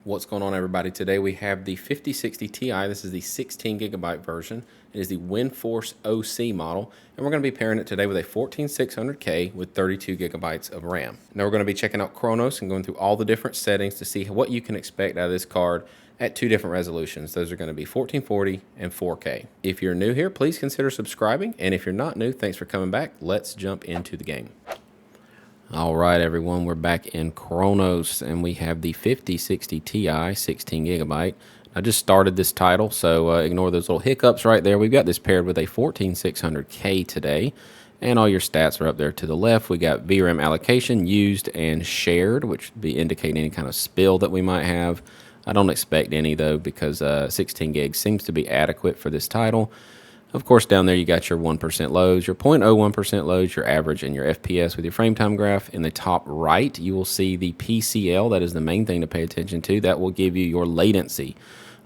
What's going on, everybody? Today we have the 5060 Ti. This is the 16 gigabyte version. It is the Windforce OC model, and we're going to be pairing it today with a 14600K with 32 gigabytes of RAM. Now we're going to be checking out Cronos and going through all the different settings to see what you can expect out of this card at two different resolutions. Those are going to be 1440 and 4K. If you're new here, please consider subscribing, and if you're not new, thanks for coming back. Let's jump into the game. All right, everyone, we're back in Cronos, and we have the 5060 Ti, 16 gigabyte. I just started this title, so ignore those little hiccups right there. We've got this paired with a 14600K today, and all your stats are up there to the left. We got VRAM allocation, used and shared, which would be indicating any kind of spill that we might have. I don't expect any, though, because 16 gigs seems to be adequate for this title. Of course, down there you got your 1% loads, your 0.01% loads, your average, and your FPS with your frame time graph. In the top right, you will see the PCL. That is the main thing to pay attention to. That will give you your latency.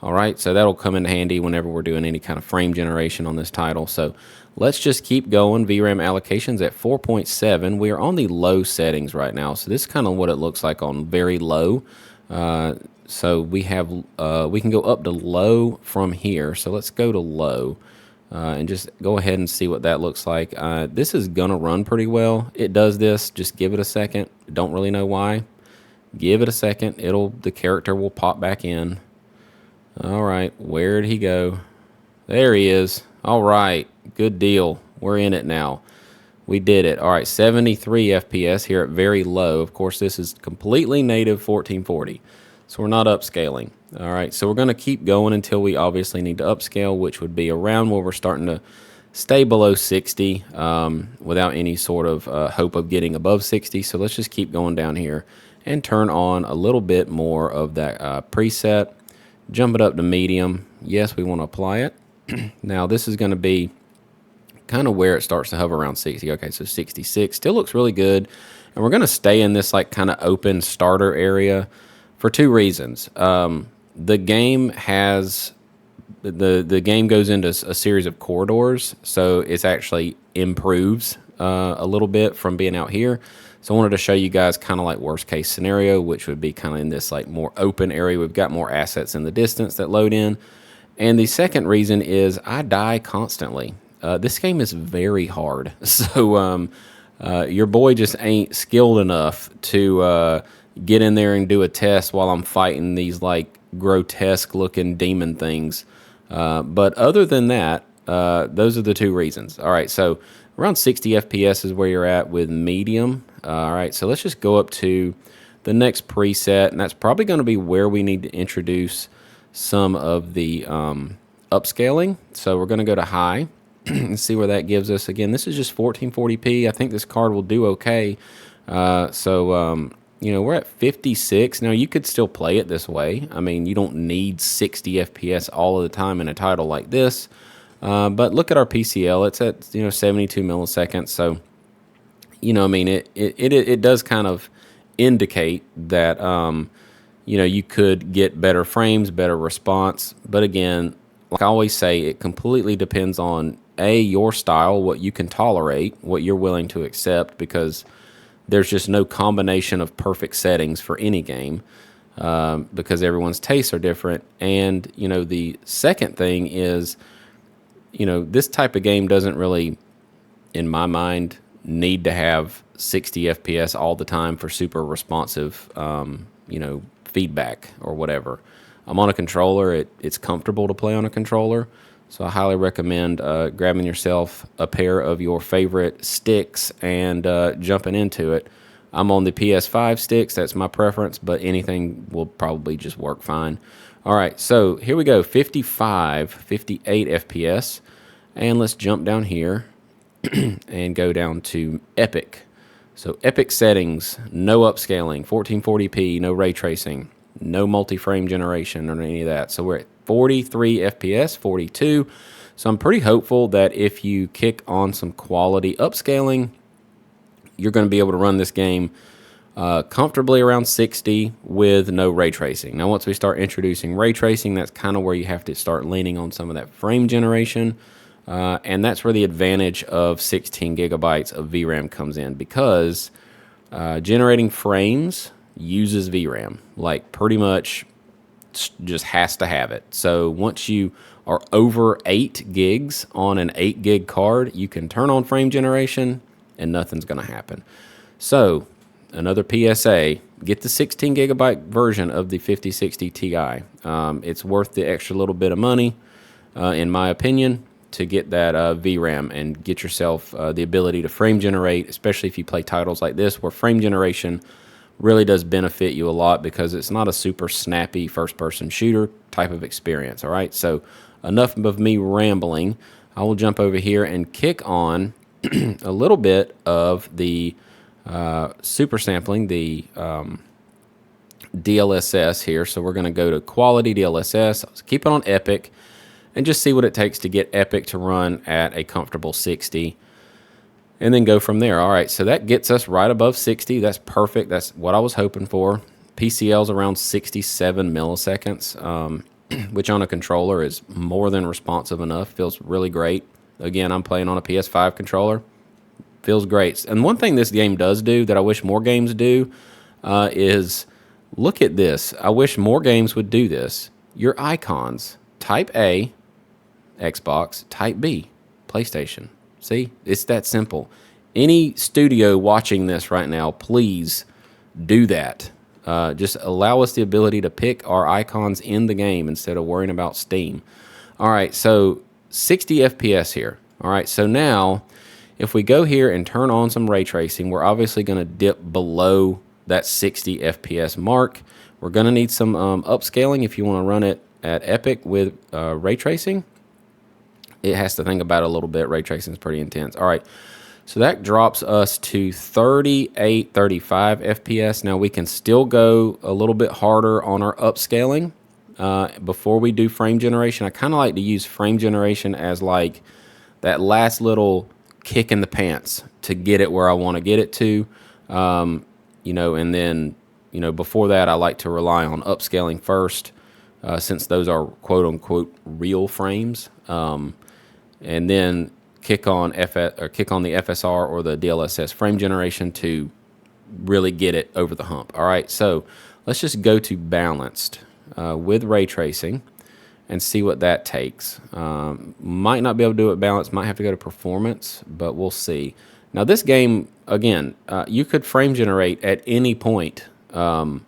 All right, so that'll come in handy whenever we're doing any kind of frame generation on this title. So let's just keep going. VRAM allocations at 4.7. We are on the low settings right now. So this is kind of what it looks like on very low. So we have we can go up to low from here. So let's go to low. And just go ahead and see what that looks like. This is gonna run pretty well. It does this. Just give it a second. Don't really know why. Give it a second. The character will pop back in. All right, where'd he go? There he is. All right, good deal. We're in it now. We did it. All right, 73 FPS here at very low. Of course, this is completely native 1440. So we're not upscaling. All right, so we're going to keep going until we obviously need to upscale, which would be around where we're starting to stay below 60 without any sort of hope of getting above 60. So let's just keep going down here and turn on a little bit more of that preset. Jump it up to medium. Yes, we want to apply it. Now this is going to be kind of where it starts to hover around 60. Okay, so 66 still looks really good. And we're going to stay in this like kind of open starter area for two reasons. The game has the game goes into a series of corridors, so it's actually improves a little bit from being out here. So I wanted to show you guys kind of like worst case scenario, which would be kind of in this like more open area. We've got more assets in the distance that load in. And the second reason is I die constantly. This game is very hard. So your boy just ain't skilled enough to get in there and do a test while I'm fighting these like grotesque looking demon things. But other than that, those are the two reasons. All right, so around 60 FPS is where you're at with medium. All right, so let's just go up to the next preset, and that's probably going to be where we need to introduce some of the upscaling. So we're going to go to high and see where that gives us. Again, this is just 1440p. I think this card will do okay. You know, we're at 56. Now, you could still play it this way. I mean, you don't need 60 FPS all of the time in a title like this. But look at our PCL. It's at, 72 milliseconds. So, I mean, it does kind of indicate that, you could get better frames, better response. But again, like I always say, it completely depends on, your style, what you can tolerate, what you're willing to accept, because there's just no combination of perfect settings for any game because everyone's tastes are different. And, the second thing is, this type of game doesn't really, in my mind, need to have 60 FPS all the time for super responsive, feedback or whatever. I'm on a controller. It's comfortable to play on a controller. So I highly recommend grabbing yourself a pair of your favorite sticks and jumping into it. I'm on the PS5 sticks. That's my preference, but anything will probably just work fine. All right, so here we go, 58 FPS. And let's jump down here and go down to Epic. So Epic settings, no upscaling, 1440p, no ray tracing, no multi-frame generation or any of that. So we're at 43 FPS, 42. So I'm pretty hopeful that if you kick on some quality upscaling, you're going to be able to run this game comfortably around 60 with no ray tracing. Now, once we start introducing ray tracing, that's kind of where you have to start leaning on some of that frame generation. And that's where the advantage of 16 gigabytes of VRAM comes in, because generating frames uses VRAM. Like pretty much just has to have it. So once you are over 8 gigs on an 8 gig card, you can turn on frame generation and nothing's going to happen. So another PSA, get the 16 gigabyte version of the 5060 Ti. It's worth the extra little bit of money, in my opinion, to get that VRAM and get yourself the ability to frame generate, especially if you play titles like this where frame generation really does benefit you a lot because it's not a super snappy first-person shooter type of experience, all right? So enough of me rambling. I will jump over here and kick on a little bit of the super sampling, the DLSS here. So we're going to go to quality DLSS, keep it on Epic, and just see what it takes to get Epic to run at a comfortable 60. And then go from there. All right, so that gets us right above 60. That's perfect. That's what I was hoping for. PCL's around 67 milliseconds, which on a controller is more than responsive enough. Feels really great. Again, I'm playing on a PS5 controller. Feels great. And one thing this game does do that I wish more games do is look at this. I wish more games would do this. Your icons, Type A, Xbox, Type B, PlayStation. See, it's that simple. Any studio watching this right now, please do that. Just allow us the ability to pick our icons in the game instead of worrying about Steam. All right, so 60 FPS here. All right, so now if we go here and turn on some ray tracing, we're obviously going to dip below that 60 FPS mark. We're going to need some upscaling if you want to run it at Epic with ray tracing. It has to think about it a little bit. Ray tracing is pretty intense. All right, so that drops us to 38, 35 FPS. Now we can still go a little bit harder on our upscaling before we do frame generation. I kind of like to use frame generation as like that last little kick in the pants to get it where I want to get it to. You know, and then, you know, before that, I like to rely on upscaling first, since those are quote unquote real frames. And then kick on the FSR or the DLSS frame generation to really get it over the hump. All right, so let's just go to balanced with ray tracing and see what that takes. Might not be able to do it balanced, might have to go to performance, but we'll see. Now this game, again, you could frame generate at any point, you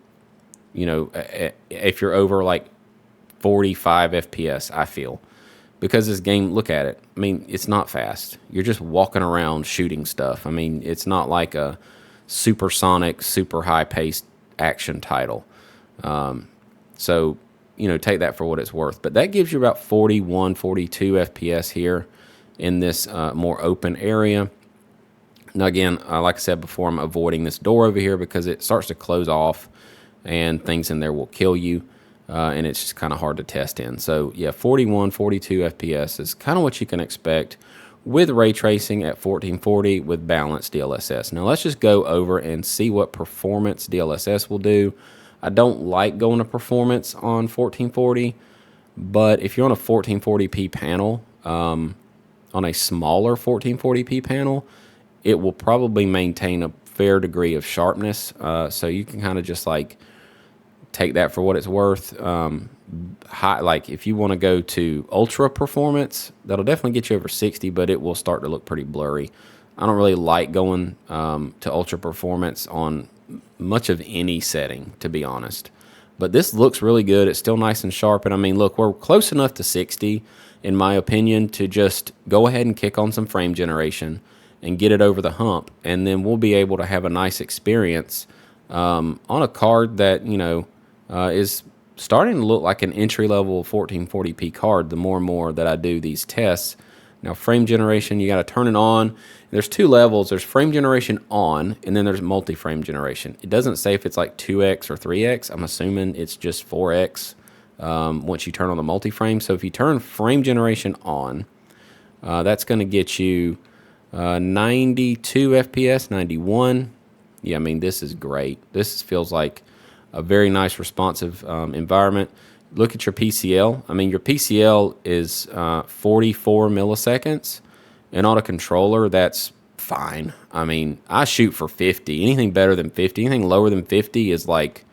know, if you're over like 45 FPS, I feel. Because this game, look at it. I mean, it's not fast. You're just walking around shooting stuff. I mean, it's not like a supersonic, super high-paced action title. So, you know, take that for what it's worth. But that gives you about 41, 42 FPS here in this more open area. Now, again, like I said before, I'm avoiding this door over here because it starts to close off and things in there will kill you. And it's just kind of hard to test in. So yeah, 41, 42 FPS is kind of what you can expect with ray tracing at 1440 with balanced DLSS. Now let's just go over and see what performance DLSS will do. I don't like going to performance on 1440, but if you're on a 1440p panel, on a smaller 1440p panel, it will probably maintain a fair degree of sharpness. So you can kind of just like take that for what it's worth. Like if you want to go to ultra performance, that'll definitely get you over 60, but it will start to look pretty blurry. I don't really like going to ultra performance on much of any setting, to be honest. But this looks really good. It's still nice and sharp. And I mean, look, we're close enough to 60, in my opinion, to just go ahead and kick on some frame generation and get it over the hump. And then we'll be able to have a nice experience on a card that, you know, is starting to look like an entry-level 1440p card the more and more that I do these tests. Now, frame generation, you got to turn it on. There's two levels. There's frame generation on, and then there's multi-frame generation. It doesn't say if it's like 2x or 3x. I'm assuming it's just 4x once you turn on the multi-frame. So if you turn frame generation on, that's going to get you 92 FPS, 91. Yeah, I mean, this is great. This feels like a very nice responsive environment. Look at your PCL. I mean, your PCL is 44 milliseconds, and on a controller, that's fine. I mean, I shoot for 50. Anything better than 50, anything lower than 50 is like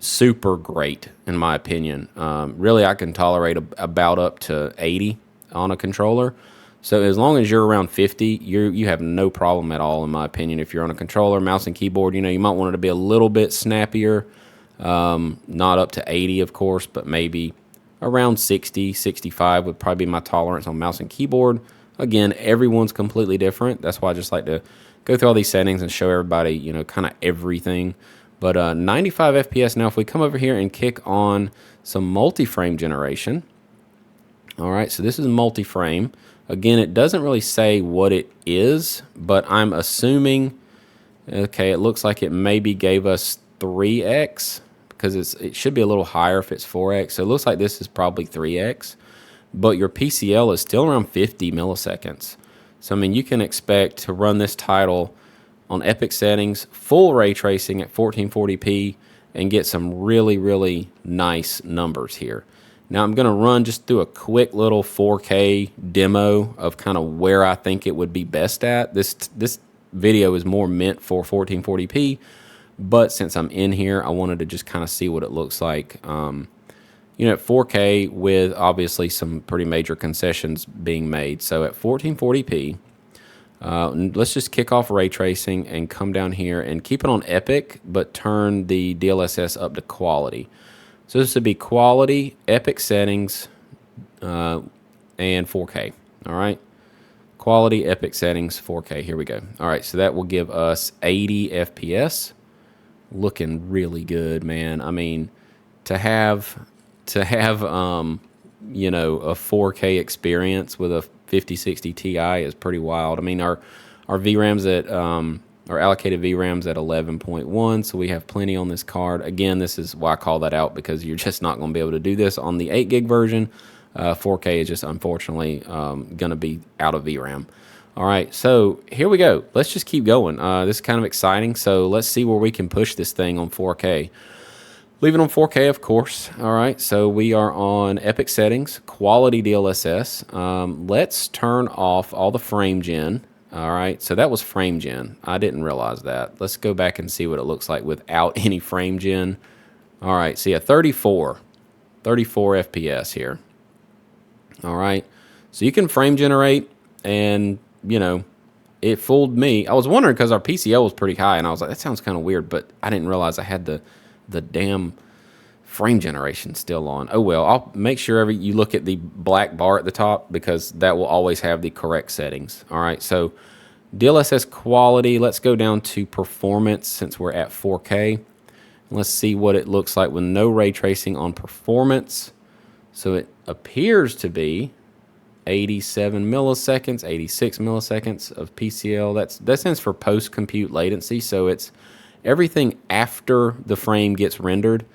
super great in my opinion. Really, I can tolerate about up to 80 on a controller. So as long as you're around 50, you have no problem at all in my opinion. If you're on a controller, mouse and keyboard, you might want it to be a little bit snappier. Not up to 80, of course, but maybe around 60, 65 would probably be my tolerance on mouse and keyboard. Again, everyone's completely different. That's why I just like to go through all these settings and show everybody, kind of everything. But 95 FPS. Now, if we come over here and kick on some multi-frame generation. All right, so this is multi-frame. Again, it doesn't really say what it is, but I'm assuming, okay, it looks like it maybe gave us 3x because it should be a little higher if it's 4x. So it looks like this is probably 3x, but your PCL is still around 50 milliseconds. So, I mean, you can expect to run this title on epic settings, full ray tracing at 1440p, and get some really, really nice numbers here. Now, I'm going to run just through a quick little 4K demo of kind of where I think it would be best at. This video is more meant for 1440p, but since I'm in here, I wanted to just kind of see what it looks like. At 4K with obviously some pretty major concessions being made. So at 1440p, let's just kick off ray tracing and come down here and keep it on epic, but turn the DLSS up to quality. So this would be quality, epic settings, and 4K. All right. Quality, epic settings, 4K. Here we go. All right. So that will give us 80 FPS. Looking really good, man. I mean, to have a 4K experience with a 5060 Ti is pretty wild. I mean, our VRAMs at our allocated VRAMs at 11.1, so we have plenty on this card. Again, this is why I call that out, because you're just not going to be able to do this on the 8 gig version. 4K is just unfortunately going to be out of VRAM. All right, so here we go. Let's just keep going. This is kind of exciting, so let's see where we can push this thing on 4K. Leave it on 4K, of course. All right, so we are on epic settings, quality DLSS. Let's turn off all the frame gen. All right, so that was frame gen. I didn't realize that. Let's go back and see what it looks like without any frame gen. All right, see, 34 FPS here. All right, so you can frame generate, and, it fooled me. I was wondering because our PCL was pretty high, and I was like, that sounds kind of weird, but I didn't realize I had the damn frame generation still on. Oh well, I'll make sure you look at the black bar at the top, because that will always have the correct settings. All right, so DLSS quality, let's go down to performance since we're at 4K. Let's see what it looks like with no ray tracing on performance. So it appears to be 87 milliseconds, 86 milliseconds of PCL. That stands for post-compute latency, so it's everything after the frame gets rendered.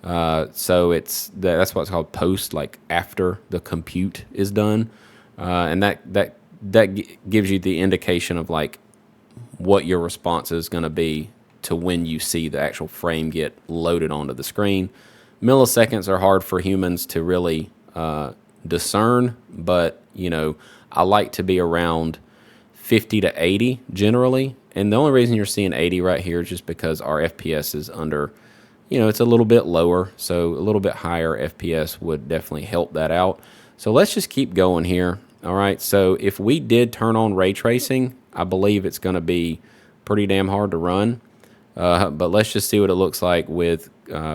So that's what's called post, like after the compute is done, and that gives you the indication of like what your response is going to be to when you see the actual frame get loaded onto the screen. Milliseconds are hard for humans to really discern, but I like to be around 50 to 80 generally, and the only reason you're seeing 80 right here is just because our FPS is under, it's a little bit lower, so a little bit higher FPS would definitely help that out. So let's just keep going here. All right, so if we did turn on ray tracing, I believe it's going to be pretty damn hard to run, but let's just see what it looks like with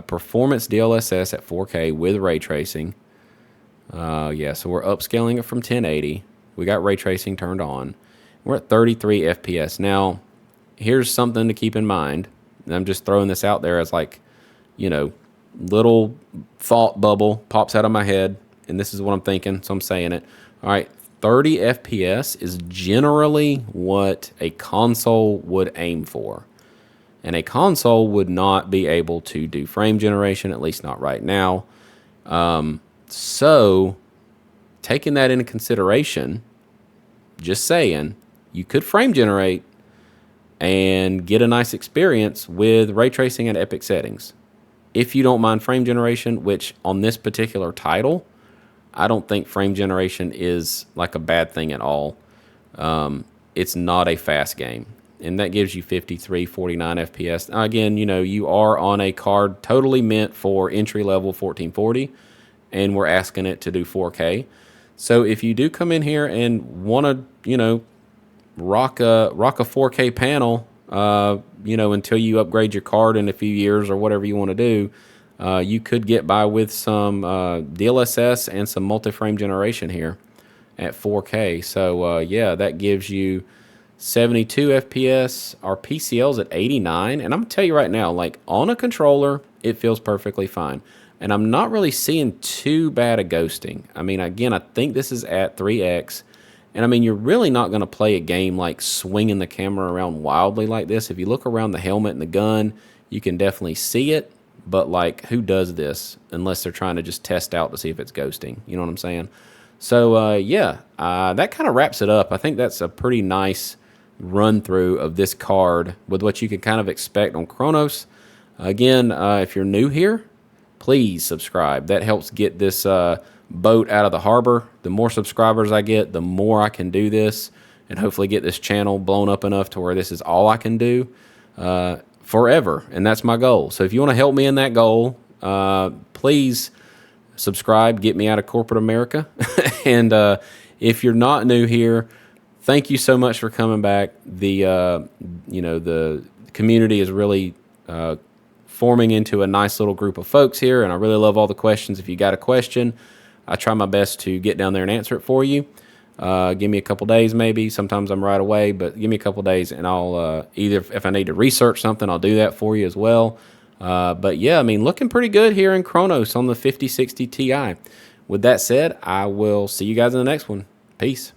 performance DLSS at 4K with ray tracing. Yeah, so we're upscaling it from 1080. We got ray tracing turned on. We're at 33 FPS. Now, here's something to keep in mind. And I'm just throwing this out there as like, little thought bubble pops out of my head, and this is what I'm thinking, so I'm saying it. All right, 30 FPS is generally what a console would aim for. And a console would not be able to do frame generation, at least not right now. So, taking that into consideration, just saying, you could frame generate and get a nice experience with ray tracing at epic settings. If you don't mind frame generation, which on this particular title, I don't think frame generation is like a bad thing at all. It's not a fast game. and that gives you 53, 49 FPS. Now, again, you know, you are on a card totally meant for entry-level 1440, and we're asking it to do 4K. So if you do come in here and want to, you know, rock a 4K panel, you know, until you upgrade your card in a few years or whatever you want to do, you could get by with some DLSS and some multi-frame generation here at 4K. So yeah, that gives you 72 FPS. Our PCL's at 89, and I'm gonna tell you right now, like on a controller, it feels perfectly fine. And I'm not really seeing too bad a ghosting. I mean, again, I think this is at 3x. And I mean, you're really not going to play a game like swinging the camera around wildly like this. If you look around the helmet and the gun, you can definitely see it. But like, who does this unless they're trying to just test out to see if it's ghosting? You know what I'm saying? So yeah, that kind of wraps it up. I think that's a pretty nice run through of this card with what you can kind of expect on Cronos. Again, if you're new here, please subscribe. That helps get this boat out of the harbor. The more subscribers I get, the more I can do this and hopefully get this channel blown up enough to where this is all I can do forever. And that's my goal. So if you want to help me in that goal, please subscribe, get me out of corporate America. And if you're not new here, thank you so much for coming back. The you know, the community is really forming into a nice little group of folks here, and I really love all the questions. If you got a question, I try my best to get down there and answer it for you. Give me a couple days maybe. Sometimes I'm right away, but give me a couple days, and I'll either, if I need to research something, I'll do that for you as well. But yeah, I mean, looking pretty good here in Cronos on the 5060 Ti. With that said, I will see you guys in the next one. Peace.